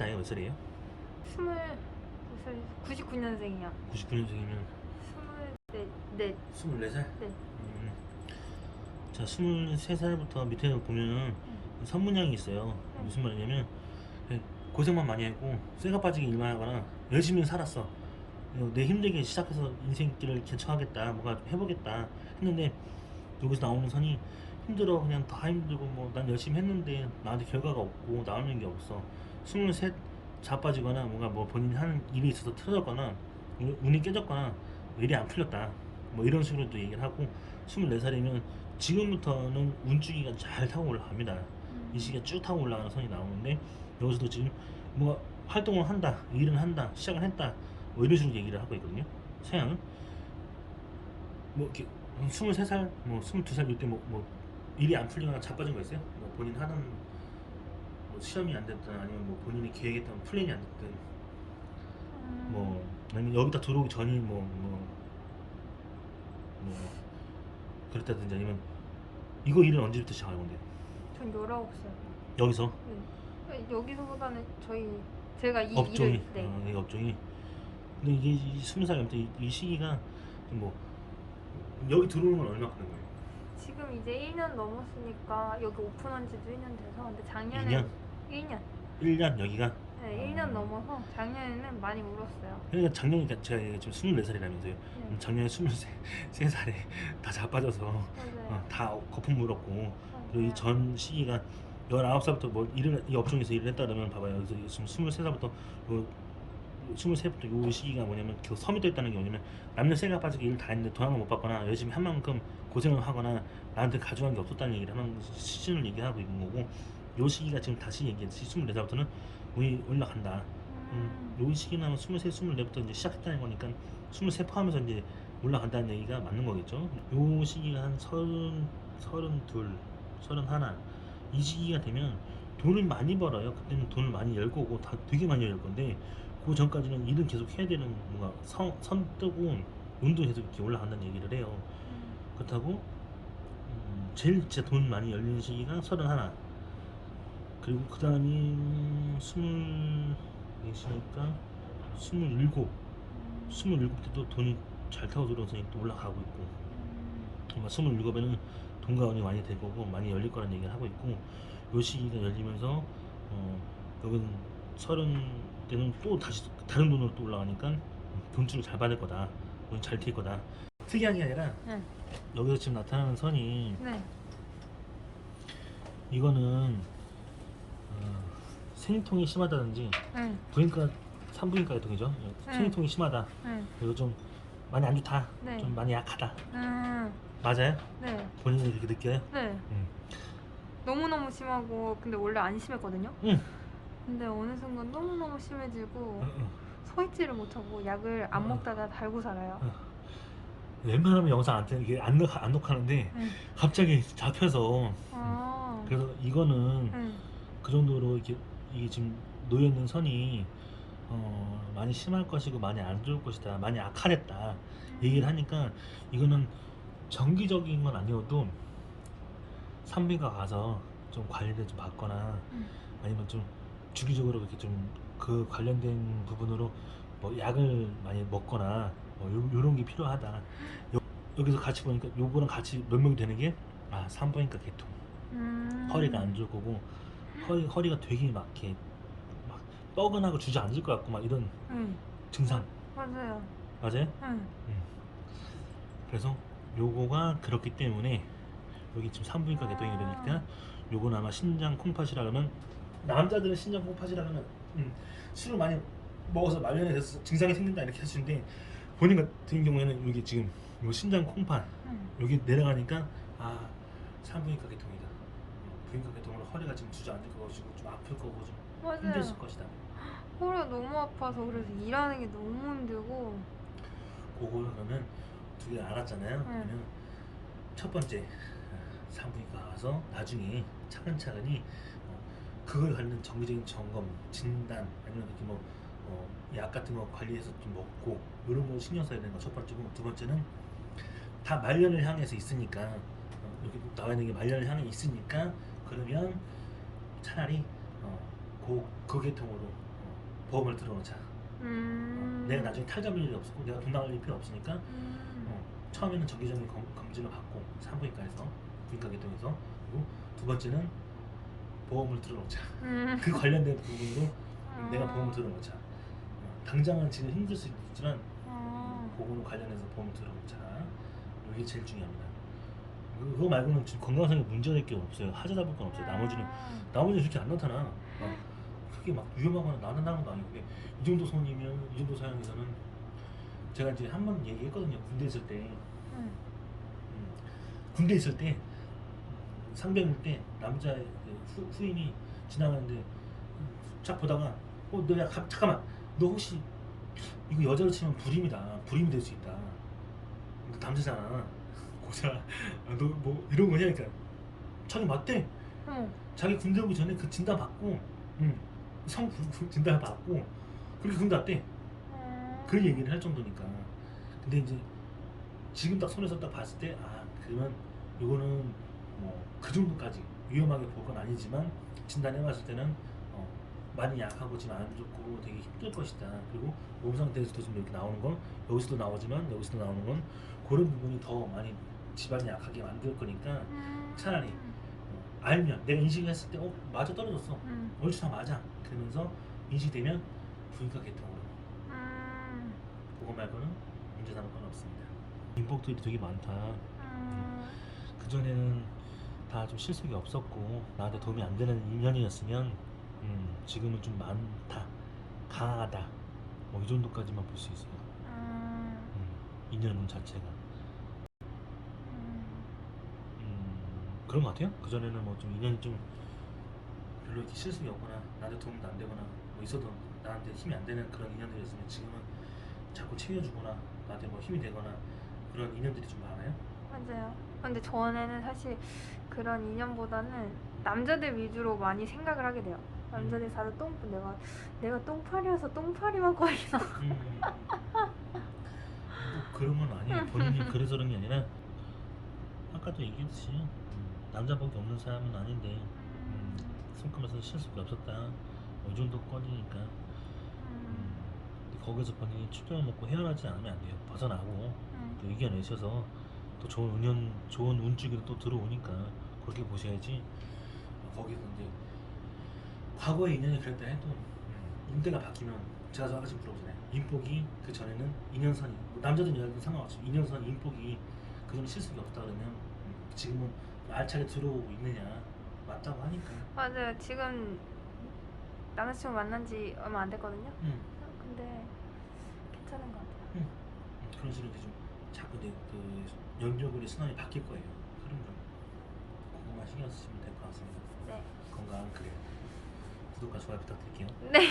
나이가 몇 살이에요? 99년생이요. 99년생이면 24, 24살? 네. 자, 23살부터 밑에 보면은 선문양이 있어요. 무슨 말이냐면 고생만 많이 했고 쇠가 빠지게 일만 하거나 열심히 살았어. 내 힘들게 시작해서 인생길을 개척하겠다, 뭔가 해보겠다 했는데 여기서 나오는 선이 힘들어, 그냥 다 힘들고 뭐 난 열심히 했는데 나한테 결과가 없고 나오는 게 없어. 23 자빠지거나 뭔가 뭐 본인이 하는 일이 있어서 틀어졌거나 운이 깨졌거나 일이 안 풀렸다, 뭐 이런 식으로도 얘기를 하고, 24살이면 지금부터는 운주기가 잘 타고 올라갑니다. 이 시기가 쭉 타고 올라가는 선이 나오는데 여기서도 지금 뭔가 활동을 한다, 일을 한다, 시작을 했다, 뭐 이런 식으로 얘기를 하고 있거든요. 서양은 뭐 이렇게 23살, 뭐 22살 이때 뭐 일이 안 풀리거나 자빠진 거 있어요? 뭐 본인 하던 뭐 시험이 안 됐든 아니면 뭐 본인이 계획했던 플랜이 안 됐든 뭐 아니면 여기다 들어오기 전이 뭐 그랬다든지, 아니면 이거 일은 언제부터 시작할 건데요? 전 19살. 여기서 네. 여기서보다는 제가 이 업종이 일을, 네. 이 업종이. 근데 이게 20살부터 이 시기가 뭐 여기 들어오는 건 얼마 끄는 거예요? 지금 이제 1년 넘었으니까 여기 오픈한 지도 1년 돼서, 근데 2년? 작년에 1년. 1년 여기가? 네, 1년 넘어서 작년에는 많이 울었어요. 그러니까 작년에 제가 지금 24살이라면서요. 네. 작년에 23살에 다 자빠져서 맞아요. 다 거품 물었고, 그리고 맞아요. 이 전 시기가 19살부터 뭐 일을 이 업종에서 일을 했다 그러면 봐봐요. 여기서 지금 23살부터 요 23부터 요 시기가 뭐냐면 그 섬이 됐다는 게 뭐냐면 남녀 쇠가 빠지게 일을 다 했는데 돈 하나 못 받거나 열심히 한 만큼 고생을 하거나 나한테 가져간 게 없었다는 얘기를 하는 시즌을 얘기하고 있는 거고, 요 시기가 지금 다시 얘기했듯이 24살부터는 운이 올라간다. 요 시기는 23, 24부터 이제 시작했다는 거니까 23 포함해서 이제 올라간다는 얘기가 맞는 거겠죠. 요 시기가 한 30, 32, 31, 이 시기가 되면 돈을 많이 벌어요. 그때는 돈을 많이 열 거고 다 되게 많이 열 건데, 그 전까지는 일은 계속 해야 되는, 뭔가 선 뜨고 운도 계속 이렇게 올라간다는 얘기를 해요. 그렇다고 제일 진짜 돈 많이 열리는 시기가 31, 그리고 그 다음이 24시니까 27 때도 돈이 잘 타고 들어오서 또 올라가고 있고, 아마 27에는 돈과 운이 많이 될 거고 많이 열릴 거라는 얘기를 하고 있고, 요 시기가 열리면서 여기는 30 때는 또 다시 다른 돈으로 또 올라가니까 돈줄을 잘 받을 거다, 돈이 잘 튈 거다. 특이한 게 아니라 네. 여기서 지금 나타나는 선이, 네. 이거는 생리통이 심하다든지, 네. 부인과 산부인과 계통이죠. 생리통이 심하다, 네. 그리고 좀 많이 안 좋다, 네. 좀 많이 약하다. 음. 맞아요? 네. 본인이 그렇게 느껴요? 네. 응. 너무너무 심하고, 근데 원래 안 심했거든요. 응. 근데 어느 순간 너무너무 심해지고 응. 서 있지를 못하고 약을 안 먹다가 달고 살아요. 웬만하면 영상 안 뜨는 게 안 녹화하는데 갑자기 잡혀서. 아. 그래서 이거는 네. 그 정도로 이게 지금 놓여 있는 선이 많이 심할 것이고 많이 안 좋을 것이다, 많이 악화됐다 얘기를 하니까, 이거는 정기적인 건 아니어도 산부인과 가서 좀 관리를 좀 받거나 아니면 좀 주기적으로 이렇게 좀 그 관련된 부분으로 뭐 약을 많이 먹거나 뭐 요런 게 필요하다. 여기서 같이 보니까 요거랑 같이 몇명이 되는 게 산부인과 계통. 허리가 안 좋을 거고, 허리가 되게 막 이렇게 막 뻐근하고 주저앉을 것 같고 막 이런 증상. 맞아요. 맞아요? 응. 그래서 요거가 그렇기 때문에 여기 지금 산부인과 계통이 이러니까 요건 아마 신장 콩팥이라 그러면, 남자들은 신장 콩팥이라 그러면 술을 많이 먹어서 말년에 돼서 증상이 생긴다 이렇게 하시는데, 본인 같은 경우에는 여기 지금 요 신장 콩팥 여기 내려가니까 산부인과 계통이다. 부인과 계통으로 허리가 지금 주저앉을 것이고 좀 아플 거고 좀 맞아요. 힘들 것이다. 허리가 너무 아파서 그래서 일하는 게 너무 힘들고. 그거를 그러면 두 개 알았잖아요. 그러면 첫 번째 산부인과 가서 나중에 차근차근히 그걸 관련 정기적인 점검, 진단, 아니면 이렇게 약 같은 거 관리해서 좀 먹고 이런 거 신경 써야 되는 거 첫 번째고, 두 번째는 다 말년을 향해서 있으니까, 여기 나와 있는 게 말년을 향해 있으니까, 그러면 차라리 고계통으로 보험을 들어놓자. 내가 나중에 탈잡을 일이 없고 내가 돈 나갈 일이 필요 없으니까 처음에는 정기적인 검진을 받고 산부인과에서 부인과 개통해서 그리고 두 번째는 보험을 들어놓자. 그 관련된 부분으로 내가 보험을 들어놓자. 당장은 지금 힘들 수 있지만 보험으로 관련해서 보험을 들어놓자. 이게 제일 중요합니다. 그거 말고는 지금 건강상에 문제될 게 없어요. 하자 잡을 건 없어요. 나머지는 그렇게 안 나타나. 크게 막 위험하거나 나타나는 것도 아니고 이 정도 손이면 이 정도 사양에서는 제가 이제 한 번 얘기했거든요. 군대 있을 때 군대 있을 때 상병일 때 남자 후임이 지나가는데 쫙 보다가 너 잠깐만 너 혹시 이거 여자로 치면 불임이 될 수 있다. 너 남자잖아. 고자 너 뭐 이런 거냐 그러니까 자기 맞대. 자기 군대 오기 전에 그 진단 받고 성 진단 받고 그렇게 군대 왔대. 그 얘기를 할 정도니까. 근데 이제 지금 딱 손에서 딱 봤을 때 그러면 이거는 뭐 그 정도까지 위험하게 볼 건 아니지만 진단해봤을 때는 많이 약하고 지금 안 좋고 되게 힘들 것이다. 그리고 몸 상태에서도 지금 이렇게 나오는 건 여기서도 나오지만 여기서도 나오는 건 그런 부분이 더 많이 집안이 약하게 만들 거니까 차라리 알면 내가 인식했을 때 맞아 떨어졌어. 옳지 맞아. 그러면서 인식되면 부인과 개통으로 그거 말고는 문제 삼을 건 없습니다. 인복들이 되게 많다. 그전에는 다 좀 실속이 없었고 나한테 도움이 안 되는 인연이었으면 지금은 좀 많다, 강하다 뭐 이 정도까지만 볼 수 있어요. 인연 자체가 그런 것 같아요. 그전에는 뭐 좀 인연이 좀 별로 이렇게 실속이 없거나 나한테 도움도 안 되거나 뭐 있어도 나한테 힘이 안 되는 그런 인연들이었으면 지금은 자꾸 챙겨주거나 나한테 뭐 힘이 되거나 그런 인연들이 좀 많아요. 맞아요. 근데 전에는 사실 그런 인연보다는 남자들 위주로 많이 생각을 하게 돼요. 남자들이 사도 내가 똥파리여서 똥파리만 거리나. 뭐 그런 건 아니에요. 본인이 그래서 그런 게 아니라 아까도 얘기했듯이 남자밖에 없는 사람은 아닌데 손금에서 실수가 없었다 뭐 이 정도 꺼지니까 근데 거기서 본인이 충격을 먹고 헤어나지 않으면 안 돼요. 벗어나고 또 이겨내셔서 또 좋은 운쪽으로 또 들어오니까 그렇게 보셔야지. 거기서 이제 과거의 인연이 그랬다 해도 인대가 바뀌면 제가 아까 지금 물어보잖아요. 인복이 그 전에는 인연선이 남자든 여자든 상관없이 인연선 인복이 그 전에 실수가 없다 그러면 지금은 알차게 들어오고 있느냐 맞다고 하니까. 맞아요. 지금 남자친구 만난 지 얼마 안 됐거든요. 근데 괜찮은 것 같아요. 그런 식으로 이제 좀 자꾸 그 연결고리 순환이 바뀔 거예요. 흐름으로. 그거만 신경 쓰시면 될 것 같습니다. 네. 건강 그래요. 구독과 좋아요 부탁드릴게요. 네.